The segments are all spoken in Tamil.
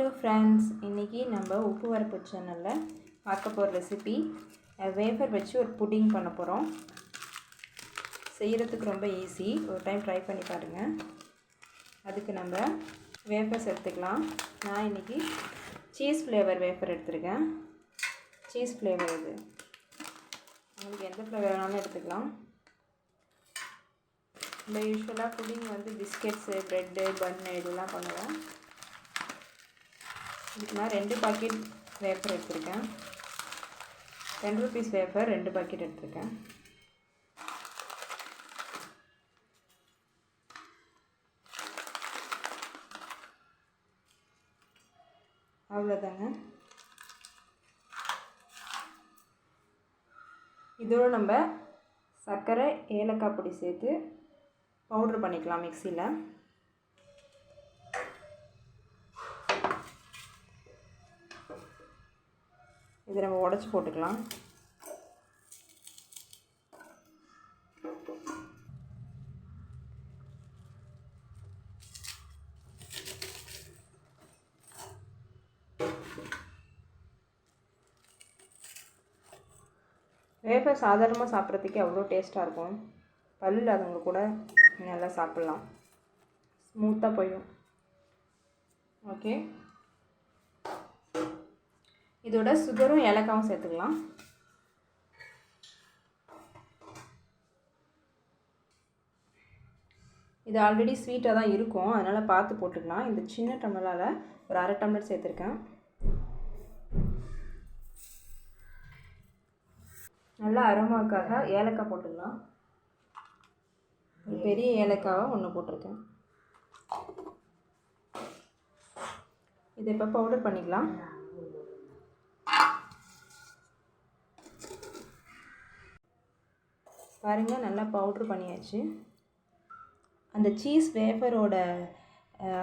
ஹலோ ஃப்ரெண்ட்ஸ், இன்றைக்கி நம்ம உப்பு வரப்பு சேனலில் பார்க்க போகிற ரெசிபி வேஃபர் வச்சு ஒரு புட்டிங் பண்ண போகிறோம். செய்கிறதுக்கு ரொம்ப ஈஸி, ஒரு டைம் ட்ரை பண்ணி பாருங்கள். அதுக்கு நம்ம வேஃபர்ஸ் எடுத்துக்கலாம். நான் இன்றைக்கி சீஸ் ஃப்ளேவர் வேஃபர் எடுத்துருக்கேன். சீஸ் ஃப்ளேவர் இது உங்களுக்கு எந்த ஃப்ளேவர் வேணாலும் எடுத்துக்கலாம். நம்ம யூஸ்வலாக புட்டிங் வந்து பிஸ்கெட்ஸு, ப்ரெட்டு, பன்னு இதெல்லாம் பண்ணுவோம். இதுக்கு நான் 2 பாக்கெட் வேஃபர் எடுத்திருக்கேன். 10 ரூபீஸ் வேஃபர் 2 பாக்கெட் எடுத்திருக்கேன். அவ்வளோதாங்க. இதோடு நம்ம சர்க்கரை, ஏலக்காய் பொடி சேர்த்து பவுட்ரு பண்ணிக்கலாம் மிக்சியில். இதை நம்ம உடச்சி போட்டுக்கலாம். வேஃபர் சாதாரணமாக சாப்பிட்றதுக்கே அவ்வளோ டேஸ்ட்டாக இருக்கும். பல் இல்லாதவங்க கூட நல்லா சாப்பிட்லாம், ஸ்மூத்தாக போயிடும். ஓகே, இதோட சுகரும் ஏலக்காவும் சேர்த்துக்கலாம். இது ஆல்ரெடி ஸ்வீட்டாக தான் இருக்கும், அதனால் பார்த்து போட்டுக்கலாம். இந்த சின்ன டம்ளரால் ஒரு 1/2 டம்ளர் சேர்த்துருக்கேன். நல்லா அரோமாவுக்காக ஏலக்காய் போட்டுக்கலாம். ஒரு பெரிய ஏலக்காவை 1 போட்டிருக்கேன். இதை இப்போ பவுடர் பண்ணிக்கலாம். பாருங்கள், நல்லா பவுட்ரு பண்ணியாச்சு. அந்த சீஸ் வேஃபரோட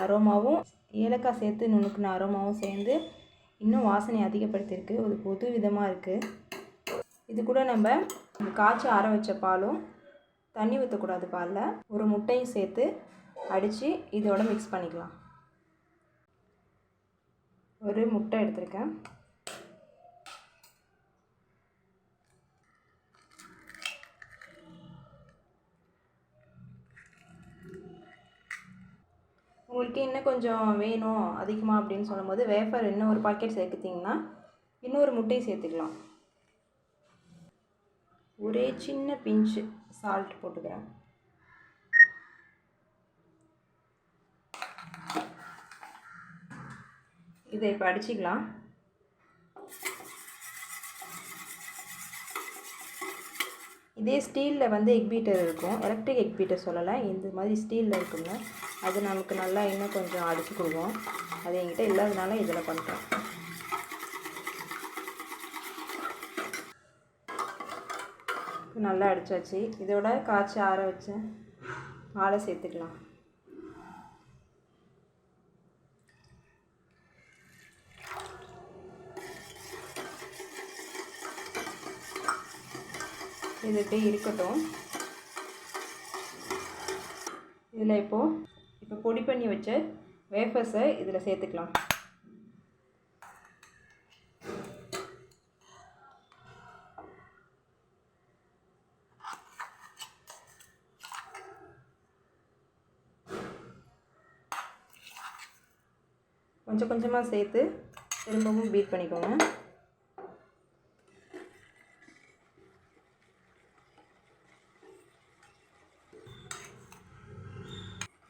அரோமாவும் ஏலக்காய் சேர்த்து நுணுக்குன அரோமாவும் சேர்ந்து இன்னும் வாசனை அதிகப்படுத்தியிருக்கு. ஒரு புது விதமாக இருக்குது. இது கூட நம்ம காய்ச்சி ஆற வச்ச பாலும், தண்ணி ஊற்றக்கூடாது பாலில், ஒரு முட்டையும் சேர்த்து அடித்து இதோட மிக்ஸ் பண்ணிக்கலாம். ஒரு முட்டை எடுத்திருக்கேன். உங்களுக்கு இன்னும் கொஞ்சம் வேணும் அதிகமாக அப்படின்னு சொல்லும்போது வேஃபர் இன்னும் ஒரு பாக்கெட் சேர்த்துட்டிங்கன்னா இன்னொரு முட்டையை சேர்த்துக்கலாம். ஒரே சின்ன பிஞ்சு சால்ட் போட்டுக்கிறேன். இதை இப்போ அடிச்சிக்கலாம். இதே ஸ்டீலில் வந்து எக் பீட்டர் இருக்கும், எலக்ட்ரிக் எக் பீட்டர் சொல்லலை, இந்த மாதிரி ஸ்டீலில் இருக்குங்க. அது நமக்கு நல்லா இன்னும் கொஞ்சம் அடித்து கொடுக்கும். அது என்கிட்ட இல்லாதனால இதில் பண்ணுறேன். நல்லா அடித்தாச்சு. இதோட காய்ச்சி ஆற வச்சு பாலை சேர்த்துக்கலாம். இது இப்படி இருக்கட்டும். இதில் இப்போ பொடி பண்ணி வச்ச வேஃபர்ஸை இதில் சேர்த்துக்கலாம். கொஞ்சம் கொஞ்சமாக சேர்த்து திரும்பவும் பீட் பண்ணிக்கோங்க.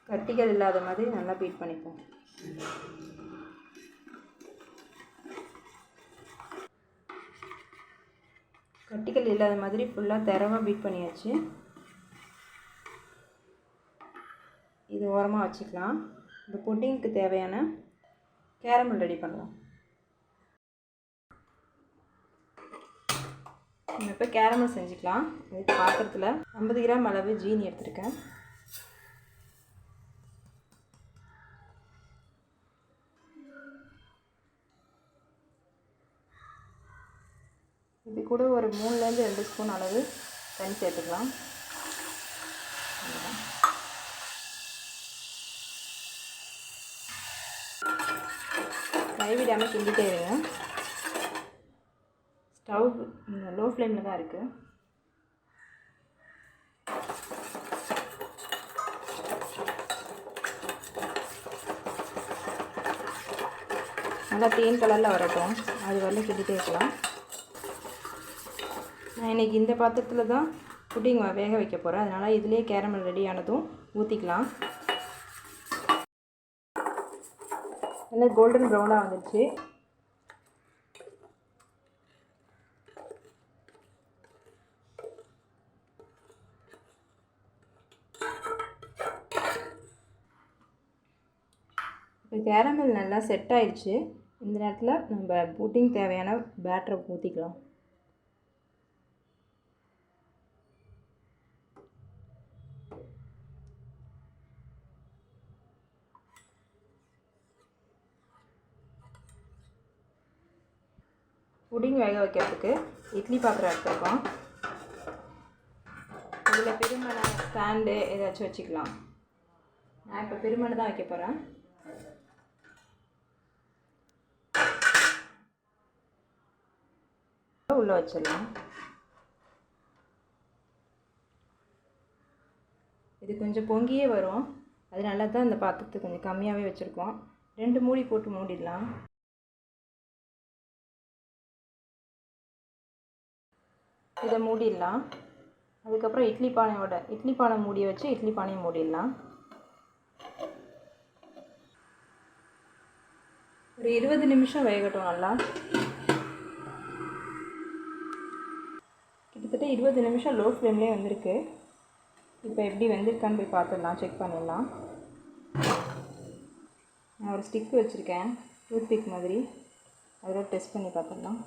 கட்டிகள் இல்லாத மாதிரி நல்லா பீட் பண்ணிப்போம். கட்டிகள் இல்லாத மாதிரி ஃபுல்லாக தரவாக பீட் பண்ணியாச்சு. இது ஓரமாக வச்சுக்கலாம். இந்த புட்டிங்க்கு தேவையான கேரமல் ரெடி பண்ணலாம். நம்ம இப்போ கேரமல் செஞ்சுக்கலாம். இதுக்கு பாத்திரத்தில் 50 கிராம் அளவு ஜீனி எடுத்துருக்கேன். இது கூட ஒரு 3லேருந்து 2 ஸ்பூன் அளவு தண்ணி சேர்த்துக்கலாம். கைவிடாமல் கிண்டிகிட்டே இருங்க. ஸ்டவ் லோ ஃப்ளேமில் தான் இருக்குது. நல்லா தேன் கலரில் வரட்டும், அது வரலாம் கிண்டிகிட்டே இருக்கலாம். நான் இன்றைக்கி இந்த பாத்திரத்தில் தான் புட்டிங் வேக வைக்க போகிறேன். அதனால் இதிலே கேரமல் ரெடி ஆனதும் ஊற்றிக்கலாம். நல்லா கோல்டன் ப்ரௌனாக வந்துடுச்சு. இப்போ கேரமல் நல்லா செட் ஆயிடுச்சு. இந்த நேரத்தில் நம்ம புட்டிங் தேவையான பேட்டரை ஊற்றிக்கலாம். புடிங் வேக வைக்கிறதுக்கு இட்லி பாத்திரம் எடுத்துருக்கோம். இதில் பெருமனை ஸ்டாண்டு ஏதாச்சும் வச்சுக்கலாம். நான் இப்போ பெருமனை தான் வைக்க போகிறேன். உள்ளே வச்சிடலாம். இது கொஞ்சம் பொங்கியே வரும், அதனால தான் இந்த பாத்திரத்தை கொஞ்சம் கம்மியாகவே வச்சுருக்கோம். 2 மூடி போட்டு மூடிடலாம். இதை மூடிடலாம். அதுக்கப்புறம் இட்லி பானை மூடியை வச்சு இட்லி பானையை மூடிடலாம். ஒரு 20 நிமிஷம் வேகட்டும். நல்லா கிட்டத்தட்ட 20 நிமிஷம் லோ ஃப்ளேம்லேயே வந்திருக்கு. இப்போ எப்படி வெந்திருக்கான்னு போய் பார்த்துடலாம், செக் பண்ணிடலாம். நான் ஒரு ஸ்டிக் வச்சுருக்கேன், டூத் பிக் மாதிரி, அதில் டெஸ்ட் பண்ணி பார்த்துடலாம்.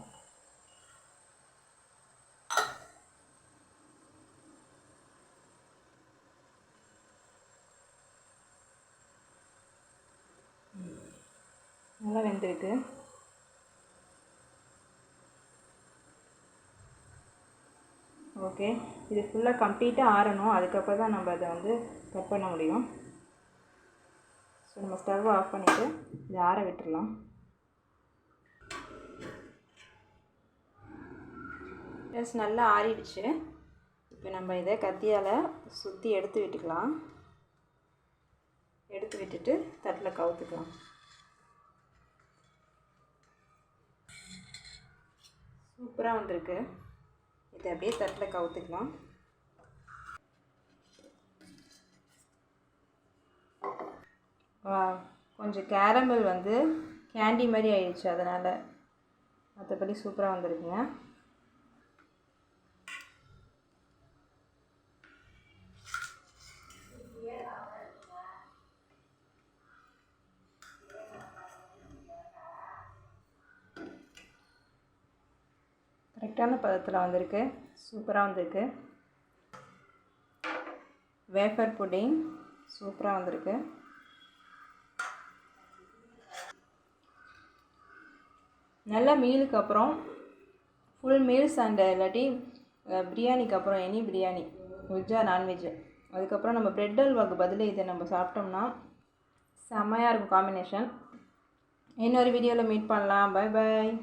நல்லா வெந்திருக்கு. ஓகே, இது ஃபுல்லாக கம்ப்ளீட்டாக ஆறணும். அதுக்கப்புறம் தான் நம்ம அதை வந்து கட் பண்ண முடியும். ஸோ நம்ம ஸ்டவ் ஆஃப் பண்ணிவிட்டு இதை ஆற விட்டுடலாம். ப்ளஸ் நல்லா ஆறிடுச்சு. இப்போ நம்ம இதை கத்தியால் சுற்றி எடுத்து விட்டுக்கலாம். எடுத்து விட்டுட்டு தட்டில் கவுத்துக்கலாம். சூப்பராக வந்திருக்கு. இதை அப்படியே தட்டில் கவுத்துக்கலாம். கொஞ்சம் கேரமல் வந்து கேண்டி மாதிரி ஆயிடுச்சு, அதனால். மற்றபடி சூப்பராக வந்திருக்குங்க. கரெக்டான பதத்தில் வந்திருக்கு, சூப்பராக வந்திருக்கு. வேஃபர் புட்டிங் சூப்பராக வந்திருக்கு. நல்ல மீலுக்கு அப்புறம் ஃபுல் மீல்ஸ் அண்ட் இல்லாட்டி பிரியாணிக்கு அப்புறம் எனி பிரியாணி, வெஜ்ஜா நான்வெஜ்ஜு, அதுக்கப்புறம் நம்ம பிரெட் அல்வாக்கு பதில் இதை நம்ம சாப்பிட்டோம்னா செம்மையாக இருக்கும் காம்பினேஷன். இன்னொரு வீடியோவில் மீட் பண்ணலாம். Bye bye.